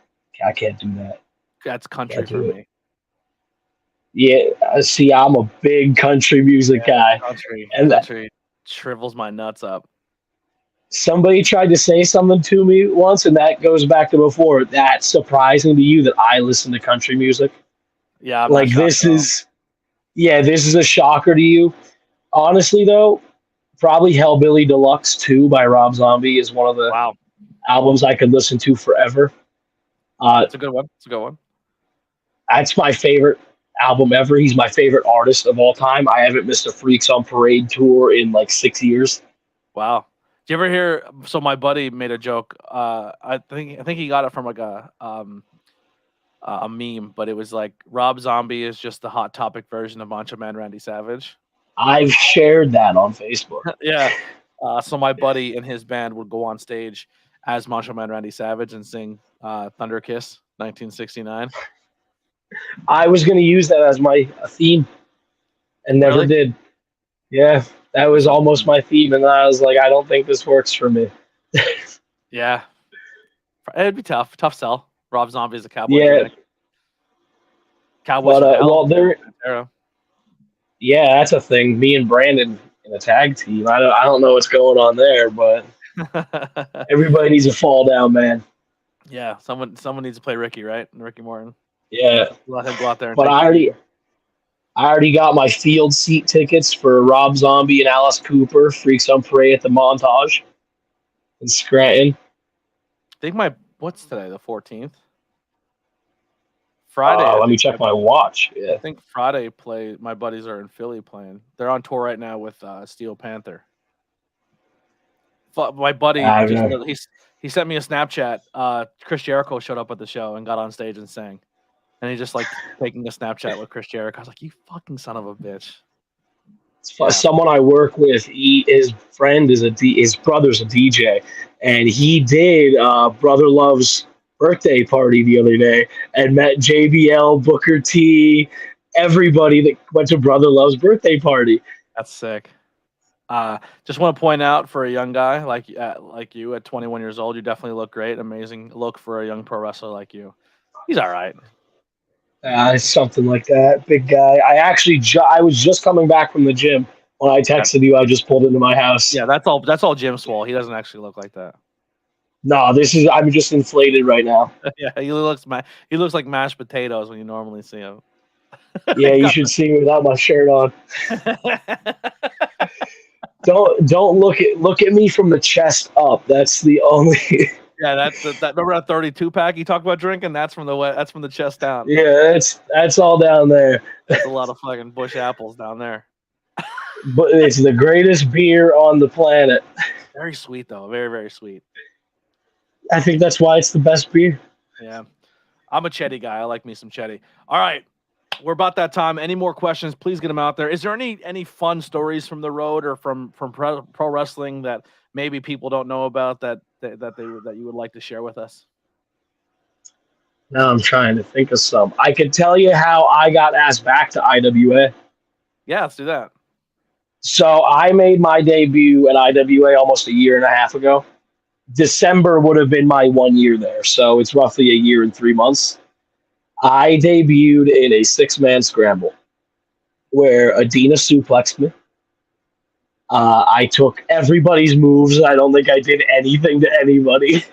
I can't do that. That's country for me. Yeah, see, I'm a big country music guy. Country shrivels my nuts up. Somebody tried to say something to me once, and that goes back to before. That's surprising to you that I listen to country music. Yeah, I'm not Like shocked this at all. is, yeah, this is a shocker to you. Honestly, though, probably Hellbilly Deluxe 2 by Rob Zombie is one of the Wow, albums I could listen to forever. Uh, it's a good one. It's a good one. that's my favorite album ever. He's my favorite artist of all time. I haven't missed a Freaks on Parade tour in like 6 years. Wow. Do you ever hear? So my buddy made a joke. I think he got it from like a meme, but it was like Rob Zombie is just the Hot Topic version of Macho Man Randy Savage. I've shared that on Facebook. Yeah. So my buddy and his band would go on stage as Macho Man Randy Savage and sing Thunder Kiss 1969. I was going to use that as my theme and never Really? did. Yeah, that was almost my theme, and then I was like, I don't think this works for me. Yeah. It'd be tough. Tough sell. Rob Zombie is a cowboy. Yeah, Cowboys but from Hell. well, there. Era. Yeah, that's a thing. Me and Brandon in a tag team. I don't know what's going on there, but everybody needs a fall down, man. Yeah, someone needs to play Ricky, right? Ricky Morton. Yeah, Let him go out there and but take I already got my field seat tickets for Rob Zombie and Alice Cooper, Freaks on Parade at the Montage in Scranton. I think what's today, the 14th? Friday. Let me check my watch. Yeah. I think Friday my buddies are in Philly playing. They're on tour right now with Steel Panther. My buddy he sent me a Snapchat. Chris Jericho showed up at the show and got on stage and sang. And he just like taking a Snapchat with Chris Jericho. I was like, you fucking son of a bitch. Yeah. Someone I work with, his brother's a DJ, and he did Brother Love's birthday party the other day and met JBL, Booker T, everybody that went to Brother Love's birthday party. That's sick. Just want to point out for a young guy like you at 21 years old, you definitely look great. Amazing look for a young pro wrestler like you. He's all right. Something like that. Big guy. I was just coming back from the gym when I texted you. I just pulled into my house. Yeah, that's all Jim Swole. He doesn't actually look like that. No, I'm just inflated right now. Yeah, he looks like mashed potatoes when you normally see him. Yeah, you should see me without my shirt on. Don't look at me from the chest up. That's the only. Yeah, that. Remember that 32 pack you talked about drinking? That's from the chest down. Yeah, that's all down there. That's a lot of fucking bush apples down there. But it's the greatest beer on the planet. Very sweet though, very very sweet. I think that's why it's the best beer. Yeah, I'm a Chetty guy. I like me some Chetty. All right, we're about that time. Any more questions? Please get them out there. Is there any fun stories from the road or from pro wrestling that maybe people don't know about that you would like to share with us? Now I'm trying to think of some. I could tell you how I got asked back to IWA. Yeah, let's do that. So I made my debut at IWA almost a year and a half ago. December would have been my 1 year there, so it's roughly a year and 3 months. I debuted in a 6-man scramble where Adena suplexed me. I took everybody's moves. I don't think I did anything to anybody.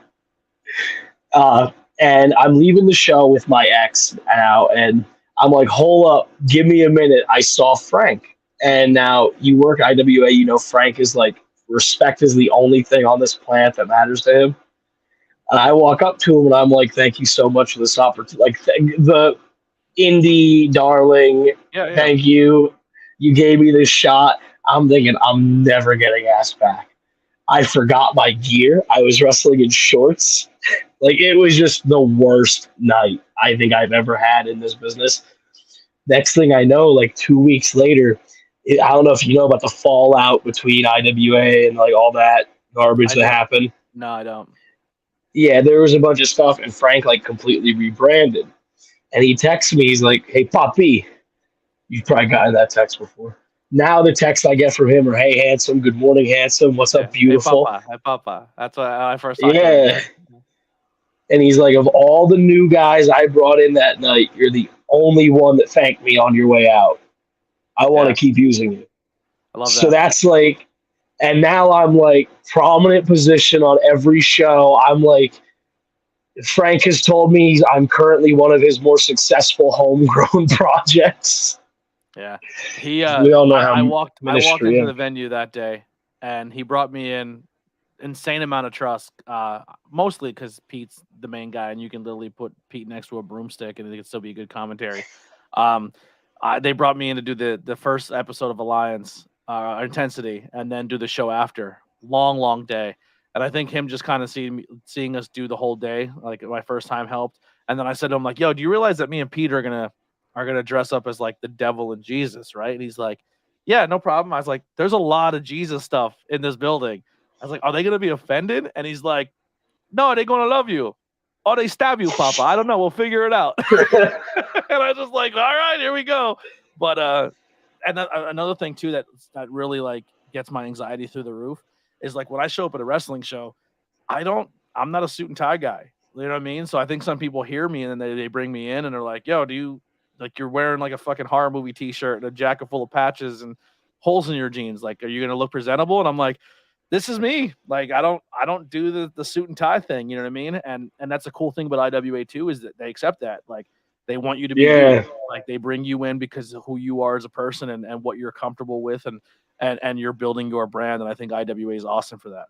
And I'm leaving the show with my ex now, and I'm like, hold up, give me a minute. I saw Frank. And now you work at IWA, you know Frank is like, respect is the only thing on this planet that matters to him. And I walk up to him and I'm like, thank you so much for this opportunity. Like the Indy darling, Yeah. Thank you. You gave me this shot. I'm thinking I'm never getting asked back. I forgot my gear. I was wrestling in shorts. Like it was just the worst night I think I've ever had in this business. Next thing I know, like 2 weeks later, I don't know if you know about the fallout between IWA and like all that garbage that happened. No, I don't. Yeah, there was a bunch of stuff, and Frank like completely rebranded. And he texts me, he's like, "Hey, Poppy," you've probably gotten that text before. Now the texts I get from him are, "Hey, handsome, good morning, handsome. What's up, beautiful?" Hey, Papa. That's what I first saw. Yeah. And he's like, "Of all the new guys I brought in that night, you're the only one that thanked me on your way out. I want to keep using you." I love that. So that's like And now I'm like prominent position on every show. I'm like, Frank has told me I'm currently one of his more successful homegrown projects. Yeah, We all know how I walked ministry. into the venue that day, and he brought me in insane amount of trust. Mostly because Pete's the main guy, and you can literally put Pete next to a broomstick, and it could still be a good commentary. Um, they brought me in to do the first episode of Alliance, Intensity, and then do the show after. Long day, and I think him just kind of seeing us do the whole day, like my first time helped. And then I said to him like, "Yo, do you realize that me and Pete are gonna dress up as like the devil and Jesus, right?" And he's like, "Yeah, no problem." I was like, "There's a lot of Jesus stuff in this building." I was like, "Are they gonna be offended?" And he's like, "No, they're gonna love you. Or they stab you, Papa. I don't know. We'll figure it out." And I was just like, "All right, here we go." But and another thing too that really like gets my anxiety through the roof is like when I show up at a wrestling show, I'm not a suit and tie guy. You know what I mean? So I think some people hear me and then they bring me in and they're like, "Yo, do you like you're wearing like a fucking horror movie t-shirt and a jacket full of patches and holes in your jeans? Like, are you gonna look presentable?" And I'm like, "This is me. Like, I don't do the suit and tie thing, you know what I mean?" And that's a cool thing about IWA too, is that they accept that. Like they want you to be you. Like they bring you in because of who you are as a person and what you're comfortable with and you're building your brand. And I think IWA is awesome for that.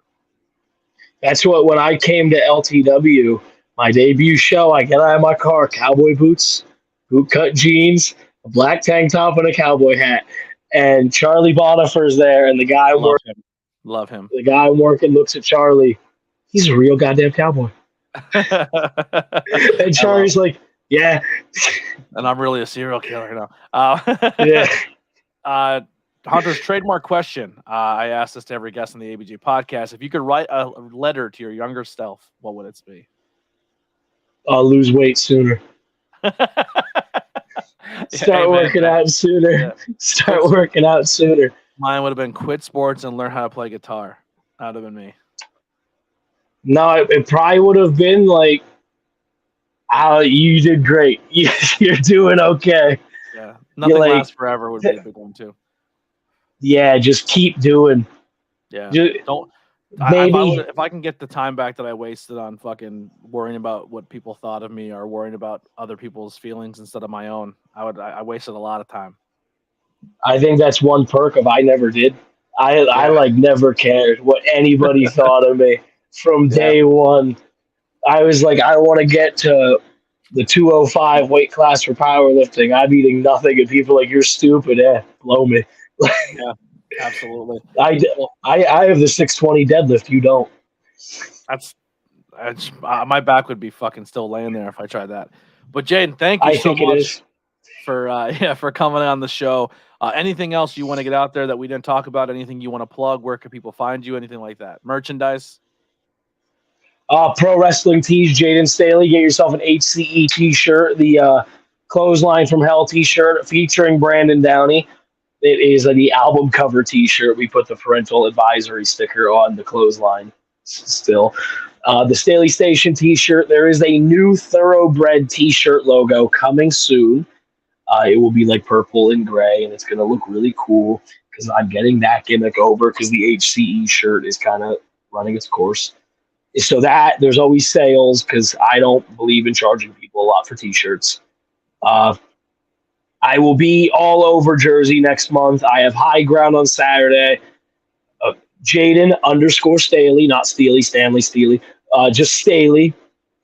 That's what when I came to LTW, my debut show, I get out of my car, cowboy boots, boot cut jeans, a black tank top, and a cowboy hat. And Charlie Bonifer's there, and the guy Love him. The guy I'm working looks at Charlie. He's a real goddamn cowboy. And Charlie's like, "Yeah." And I'm really a serial killer now. Yeah. Hunter's trademark question. I asked this to every guest on the ABJ podcast. If you could write a letter to your younger self, what would it be? I'll lose weight sooner. Start working out sooner. Yeah. Start working out sooner. Mine would have been quit sports and learn how to play guitar. That would have been me. No, it probably would have been like, "Oh, you did great. You're doing okay." Yeah, nothing lasts forever would be a big one too. Yeah, just keep doing. Yeah, if I can get the time back that I wasted on fucking worrying about what people thought of me or worrying about other people's feelings instead of my own, I wasted a lot of time. I think that's one perk of I never did. I like never cared what anybody thought of me from day one. I was like, I want to get to the 205 weight class for powerlifting. I'm eating nothing, and people are like, "You're stupid." Blow me. Yeah, absolutely. I have the 620 deadlift. You don't. That's my back would be fucking still laying there if I tried that. But Jayden, thank you so much for coming on the show. Anything else you want to get out there that we didn't talk about? Anything you want to plug? Where can people find you? Anything like that? Merchandise? Pro Wrestling Tees, Jayden Stehle. Get yourself an HCE t-shirt, the Clothesline from Hell t-shirt featuring Brandon Downey. It is the album cover t-shirt. We put the parental advisory sticker on the Clothesline still. The Stehle Station t-shirt. There is a new Thoroughbred t-shirt logo coming soon. It will be like purple and gray, and it's going to look really cool because I'm getting that gimmick over because the HCE shirt is kind of running its course. So that there's always sales because I don't believe in charging people a lot for t-shirts. I will be all over Jersey next month. I have High Ground on Saturday. Jayden_Stehle, not Steely, Stanley Steely. Just Stehle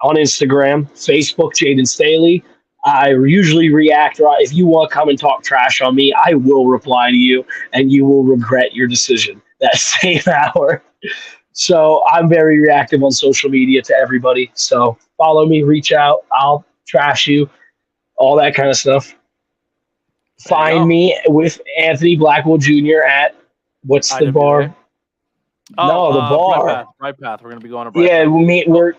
on Instagram, Facebook, Jayden Stehle. I usually react. If you want to come and talk trash on me, I will reply to you, and you will regret your decision that same hour. So I'm very reactive on social media to everybody. So follow me, reach out. I'll trash you, all that kind of stuff. Find me with Anthony Blackwell Jr. at what's the IWA bar? Oh, the bar. Bright Path. We're gonna be going to Bright Path.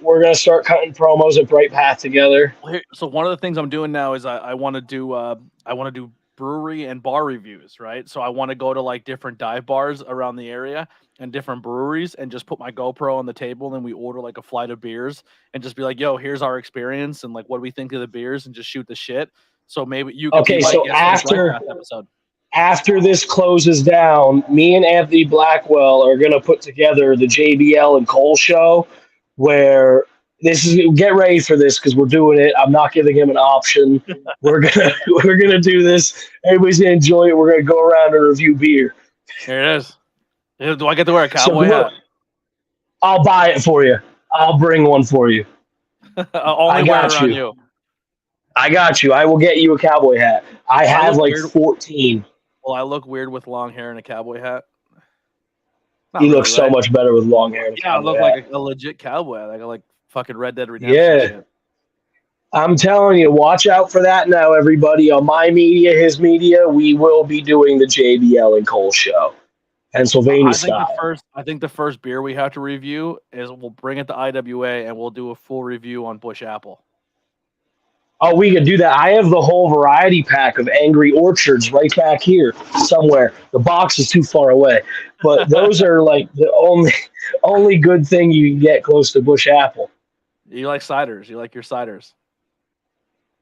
We're gonna start cutting promos at Bright Path together. So one of the things I'm doing now is I want to do brewery and bar reviews, right? So I want to go to like different dive bars around the area and different breweries and just put my GoPro on the table and we order like a flight of beers and just be like, "Yo, here's our experience and like what do we think of the beers," and just shoot the shit. So maybe you can so after episode. after this closes down, me and Anthony Blackwell are going to put together the JBL and Cole show where this is get ready for this because we're doing it. I'm not giving him an option. We're gonna do this. Everybody's gonna enjoy it. We're gonna go around and review beer. Here it is. Do I get to wear a cowboy hat? I'll buy it for you. I'll bring one for you. I got you. I got you. I will get you a cowboy hat. I have like 14. Will I look weird with long hair and a cowboy hat? You look so much better with long hair. Yeah, I look like a legit cowboy. Like fucking Red Dead Redemption. Yeah. Shit. I'm telling you, watch out for that now, everybody. On my media, his media, we will be doing the JBL and Cole show. Pennsylvania style. I think the first beer we have to review is we'll bring it to IWA and we'll do a full review on Busch Apple. Oh, we could do that. I have the whole variety pack of Angry Orchards right back here somewhere. The box is too far away. But those are like the only good thing you can get close to Busch Apple. You like ciders. You like your ciders.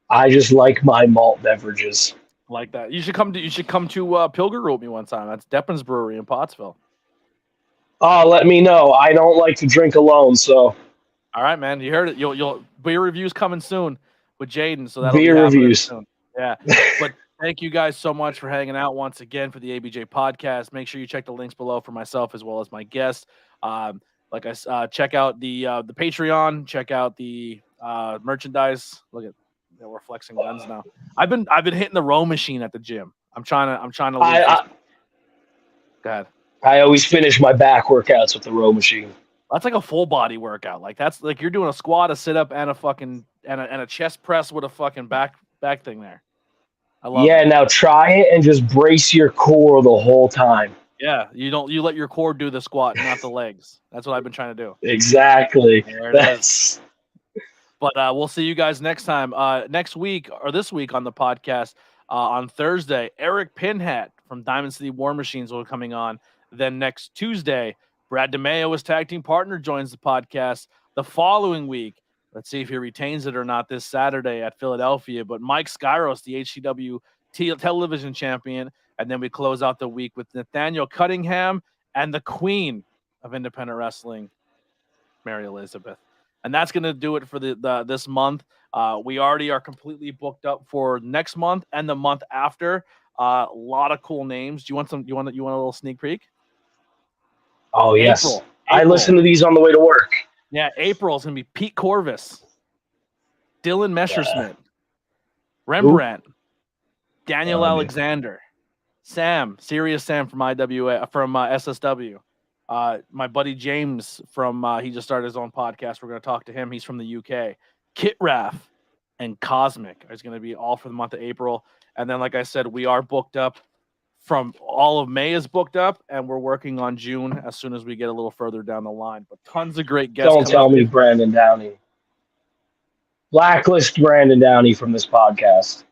I just like my malt beverages. Like that. You should come to Pilgrim with me one time. That's Deppin's Brewery in Pottsville. Oh, let me know. I don't like to drink alone, so. All right, man. You heard it. You'll beer reviews coming soon with Jayden, so that'll beer reviews soon. Yeah. But thank you guys so much for hanging out once again for the ABJ podcast. Make sure you check the links below for myself as well as my guests. Check out the Patreon. Check out the merchandise. Look at. Yeah, we're flexing guns now. I've been hitting the row machine at the gym. I'm trying to. Go ahead. I always finish my back workouts with the row machine. That's like a full body workout. Like that's like you're doing a squat, a sit up, and a fucking and a chest press with a fucking back thing there. I love it. Now try it and just brace your core the whole time. Yeah, you let your core do the squat, not the legs. That's what I've been trying to do. Exactly. That's. But we'll see you guys next time. Next week or this week on the podcast on Thursday, Eric Pinhat from Diamond City War Machines will be coming on. Then next Tuesday, Brad DeMeo, his tag team partner, joins the podcast. The following week, let's see if he retains it or not this Saturday at Philadelphia. But Mike Skyros, the HCW television champion. And then we close out the week with Nathaniel Cunningham and the queen of independent wrestling, Mary Elizabeth. And that's going to do it for this month. We already are completely booked up for next month and the month after. A lot of cool names. Do you want a little sneak peek? Oh, yes. April. I listen to these on the way to work. Yeah, April is going to be Pete Corvus, Dylan Messerschmidt, Rembrandt, Daniel Alexander, Sam, Serious Sam from SSW. My buddy James from he just started his own podcast. We're going to talk to him. He's from the UK. Kit Raff and Cosmic is going to be all for the month of April. And then, like I said, we are booked up from all of May is booked up, and we're working on June as soon as we get a little further down the line. But tons of great guests. Don't tell me Brandon Downey. Blacklist Brandon Downey from this podcast.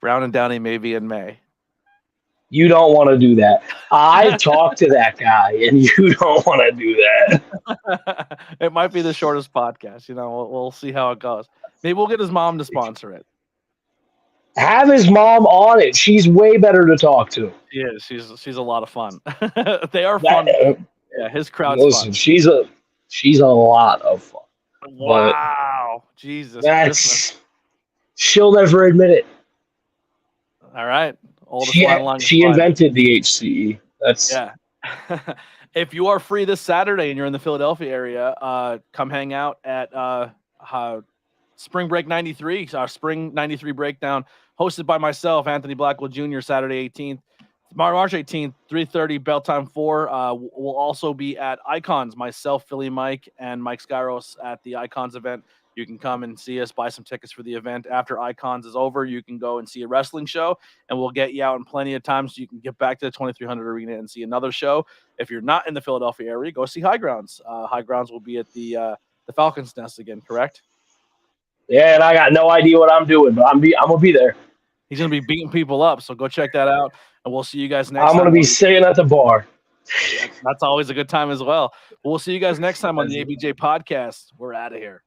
Brown and Downey maybe in May. You don't want to do that. I talked to that guy, and you don't want to do that. It might be the shortest podcast. We'll see how it goes. Maybe we'll get his mom to sponsor it. Have his mom on it. She's way better to talk to. She is. She's a lot of fun. They are fun. Yeah, his crowd's fun. She's a lot of fun. Wow. But Jesus. She'll never admit it. All right. She invented the HCE. If you are free this Saturday and you're in the Philadelphia area, come hang out at Spring Break 93, our Spring 93 breakdown, hosted by myself, Anthony Blackwell Jr., Saturday 18th. March 18th, 3:30, bell time 4. We'll also be at Icons, myself, Philly Mike, and Mike Skyros at the Icons event. You can come and see us, buy some tickets for the event. After Icons is over, you can go and see a wrestling show, and we'll get you out in plenty of time so you can get back to the 2300 Arena and see another show. If you're not in the Philadelphia area, go see High Grounds. High Grounds will be at the Falcons Nest again, correct? Yeah, and I got no idea what I'm doing, but I'm gonna be there. He's gonna be beating people up, so go check that out, and we'll see you guys next time. I'm gonna be sitting at the bar. That's always a good time as well. We'll see you guys next time on the ABJ podcast. We're out of here.